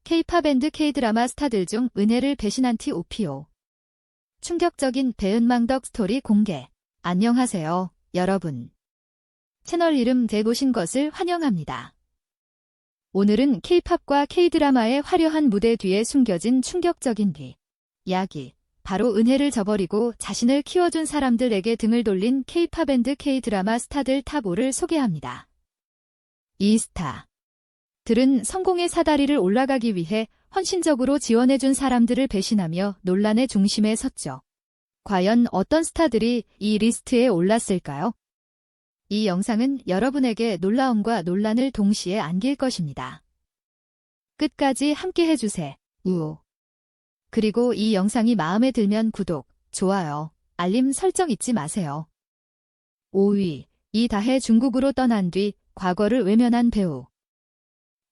K-팝 앤드 K-드라마 스타들 중 은혜를 배신한 T.O.P.O. 충격적인 배은망덕 스토리 공개. 안녕하세요, 여러분. 채널 이름 대보신 것을 환영합니다. 오늘은 K-팝과 K-드라마의 화려한 무대 뒤에 숨겨진 충격적인 이야기, 바로 은혜를 저버리고 자신을 키워준 사람들에게 등을 돌린 K-팝 앤드 K-드라마 스타들 탑 5를 소개합니다. 이 스타들은 성공의 사다리를 올라가기 위해 헌신적으로 지원해준 사람들을 배신하며 논란의 중심에 섰죠. 과연 어떤 스타들이 이 리스트에 올랐을까요? 이 영상은 여러분에게 놀라움과 논란을 동시에 안길 것입니다. 끝까지 함께 해주세요. 그리고 이 영상이 마음에 들면 구독, 좋아요, 알림 설정 잊지 마세요. 5위. 이다혜. 중국으로 떠난 뒤 과거를 외면한 배우.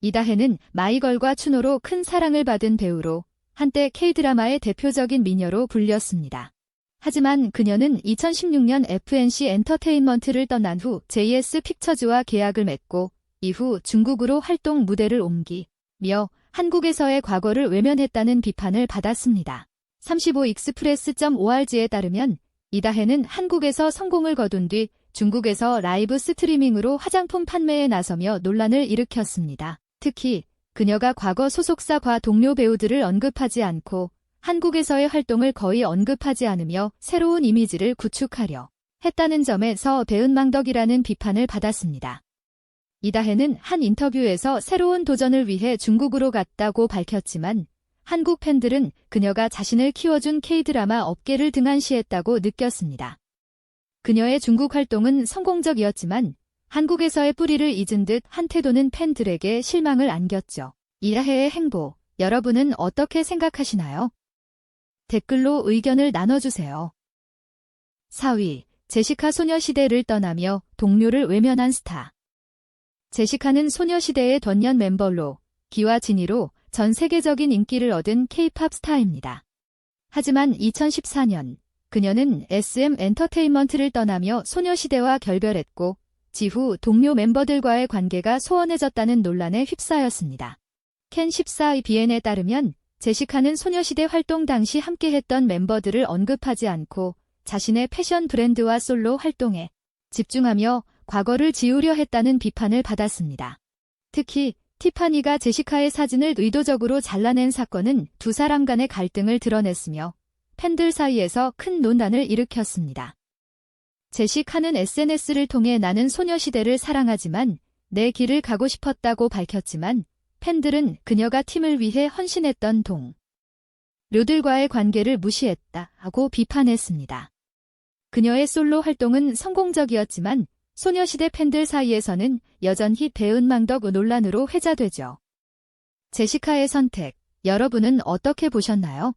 이다혜는 마이걸과 추노로 큰 사랑을 받은 배우로 한때 K-드라마의 대표적인 미녀로 불렸습니다. 하지만 그녀는 2016년 FNC 엔터테인먼트를 떠난 후 JS 픽처즈와 계약을 맺고 이후 중국으로 활동 무대를 옮기며 한국에서의 과거를 외면했다는 비판을 받았습니다. 35express.org에 따르면 이다혜는 한국에서 성공을 거둔 뒤 중국에서 라이브 스트리밍으로 화장품 판매에 나서며 논란을 일으켰습니다. 특히 그녀가 과거 소속사 과 동료 배우들을 언급하지 않고 한국에서의 활동을 거의 언급하지 않으며 새로운 이미지를 구축하려 했다는 점에서 배은망덕이라는 비판을 받았습니다. 이다혜는 한 인터뷰에서 새로운 도전을 위해 중국으로 갔다고 밝혔지만 한국 팬들은 그녀가 자신을 키워준 K-드라마 업계를 등한시했다고 느꼈습니다. 그녀의 중국 활동은 성공적이었지만 한국에서의 뿌리를 잊은 듯 한 태도는 팬들에게 실망을 안겼죠. 이다혜의 행보, 여러분은 어떻게 생각하시나요? 댓글로 의견을 나눠주세요. 4위. 제시카. 소녀시대를 떠나며 동료를 외면한 스타. 제시카는 소녀시대의 던년 멤버로 기와 지니로 전 세계적인 인기를 얻은 K-팝 스타입니다. 하지만 2014년 그녀는 SM 엔터테인먼트를 떠나며 소녀시대와 결별했고 지후 동료 멤버들과의 관계가 소원해졌다는 논란에 휩싸였습니다. 캔14의 BN에 따르면 제시카는 소녀시대 활동 당시 함께했던 멤버들을 언급하지 않고 자신의 패션 브랜드와 솔로 활동에 집중하며 과거를 지우려 했다는 비판을 받았습니다. 특히 티파니가 제시카의 사진을 의도적으로 잘라낸 사건은 두 사람 간의 갈등을 드러냈으며 팬들 사이에서 큰 논란을 일으켰습니다. 제시카는 SNS를 통해 나는 소녀시대를 사랑하지만 내 길을 가고 싶었다고 밝혔지만 팬들은 그녀가 팀을 위해 헌신했던 동료들과의 관계를 무시했다고 비판했습니다. 그녀의 솔로 활동은 성공적이었지만 소녀시대 팬들 사이에서는 여전히 배은망덕 논란으로 회자되죠. 제시카의 선택, 여러분은 어떻게 보셨나요?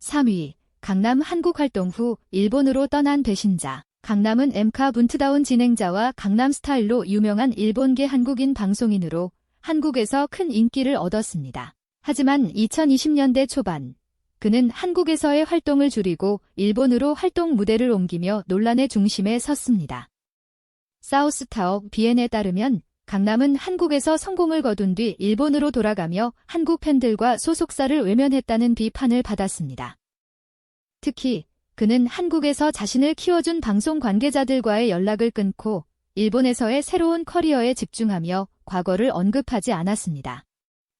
3위. 강남. 한국 활동 후 일본으로 떠난 배신자. 강남은 엠카 문트다운 진행자와 강남스타일로 유명한 일본계 한국인 방송인으로 한국에서 큰 인기를 얻었습니다. 하지만 2020년대 초반 그는 한국에서의 활동을 줄이고 일본으로 활동 무대를 옮기며 논란의 중심에 섰습니다. 사우스타워 BN에 따르면 강남은 한국에서 성공을 거둔 뒤 일본으로 돌아가며 한국 팬들과 소속사를 외면했다는 비판을 받았습니다. 특히 그는 한국에서 자신을 키워준 방송 관계자들과의 연락을 끊고 일본에서의 새로운 커리어에 집중하며 과거를 언급하지 않았습니다.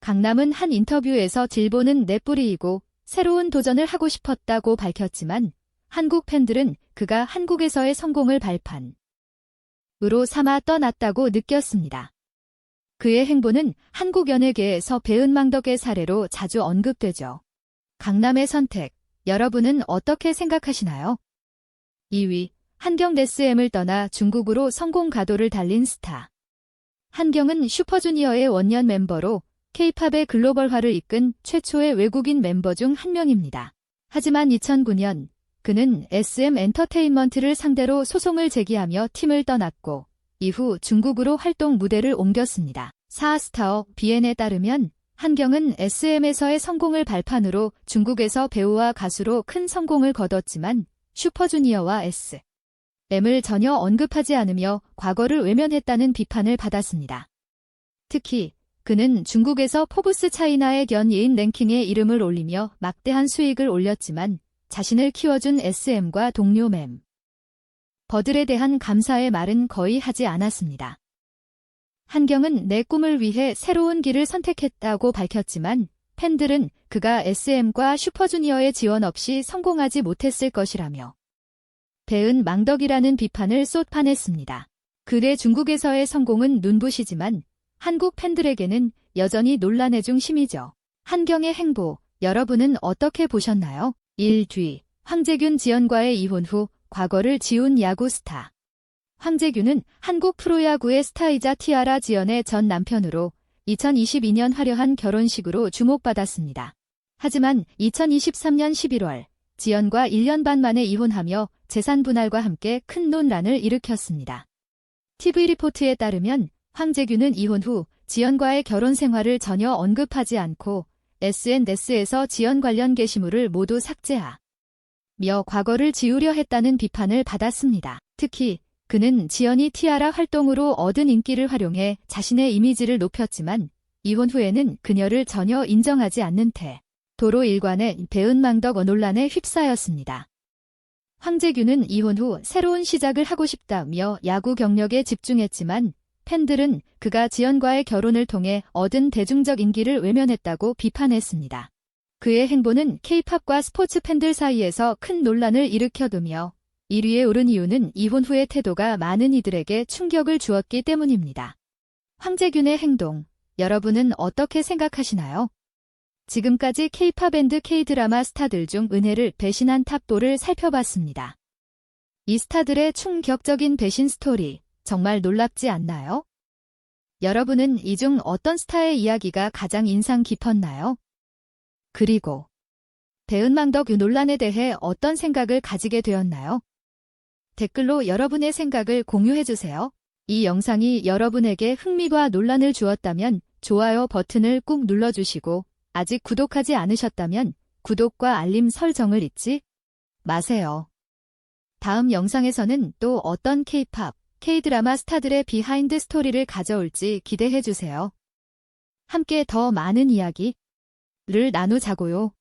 강남은 한 인터뷰에서 질보는 내 뿌리이고 새로운 도전을 하고 싶었다고 밝혔지만 한국 팬들은 그가 한국에서의 성공을 발판으로 삼아 떠났다고 느꼈습니다. 그의 행보는 한국 연예계에서 배은망덕의 사례로 자주 언급되죠. 강남의 선택, 여러분은 어떻게 생각하시나요? 2위. 한경. SM을 떠나 중국으로 성공 가도를 달린 스타. 한경은 슈퍼주니어의 원년 멤버로 K-팝의 글로벌화를 이끈 최초의 외국인 멤버 중 한 명입니다. 하지만 2009년 그는 SM 엔터테인먼트를 상대로 소송을 제기하며 팀을 떠났고 이후 중국으로 활동 무대를 옮겼습니다. 사스타워 BN에 따르면 한경은 SM에서의 성공을 발판으로 중국에서 배우와 가수로 큰 성공을 거뒀지만 슈퍼주니어와 SM을 전혀 언급하지 않으며 과거를 외면했다는 비판을 받았습니다. 특히 그는 중국에서 포브스 차이나의 연예인 랭킹에 이름을 올리며 막대한 수익을 올렸지만 자신을 키워준 SM과 동료 멤버들에 대한 감사의 말은 거의 하지 않았습니다. 한경은 내 꿈을 위해 새로운 길을 선택했다고 밝혔지만 팬들은 그가 SM과 슈퍼주니어의 지원 없이 성공하지 못했을 것이라며 배은 망덕이라는 비판을 쏟아냈습니다. 그의 중국에서의 성공은 눈부시지만 한국 팬들에게는 여전히 논란의 중심이죠. 한경의 행보, 여러분은 어떻게 보셨나요? 1. 황재균 지연과의 이혼 후 과거를 지운 야구 스타. 황재균은 한국 프로야구의 스타이자 티아라 지연의 전 남편으로 2022년 화려한 결혼식으로 주목받았습니다. 하지만 2023년 11월 지연과 1년 반 만에 이혼하며 재산 분할과 함께 큰 논란을 일으켰습니다. TV리포트에 따르면 황재균은 이혼 후 지연과의 결혼 생활을 전혀 언급하지 않고 SNS에서 지연 관련 게시물을 모두 삭제하며 과거를 지우려 했다는 비판을 받았습니다. 특히 그는 지연이 티아라 활동으로 얻은 인기를 활용해 자신의 이미지를 높였지만 이혼 후에는 그녀를 전혀 인정하지 않는 태도로 일관의 배은망덕 논란에 휩싸였습니다. 황재균은 이혼 후 새로운 시작을 하고 싶다며 야구 경력에 집중했지만 팬들은 그가 지연과의 결혼을 통해 얻은 대중적 인기를 외면했다고 비판했습니다. 그의 행보는 K-팝과 스포츠 팬들 사이에서 큰 논란을 일으켜두며 1위에 오른 이유는 이혼 후의 태도가 많은 이들에게 충격을 주었기 때문입니다. 황재균의 행동, 여러분은 어떻게 생각하시나요? 지금까지 K-팝 밴드 K-드라마 스타들 중 은혜를 배신한 탑4를 살펴봤습니다. 이 스타들의 충격적인 배신 스토리, 정말 놀랍지 않나요? 여러분은 이 중 어떤 스타의 이야기가 가장 인상 깊었나요? 그리고 배은망덕 논란에 대해 어떤 생각을 가지게 되었나요? 댓글로 여러분의 생각을 공유해주세요. 이 영상이 여러분에게 흥미와 논란을 주었다면 좋아요 버튼을 꾹 눌러주시고 아직 구독하지 않으셨다면 구독과 알림 설정을 잊지 마세요. 다음 영상에서는 또 어떤 K-팝, K-드라마 스타들의 비하인드 스토리를 가져올지 기대해주세요. 함께 더 많은 이야기를 나누자고요.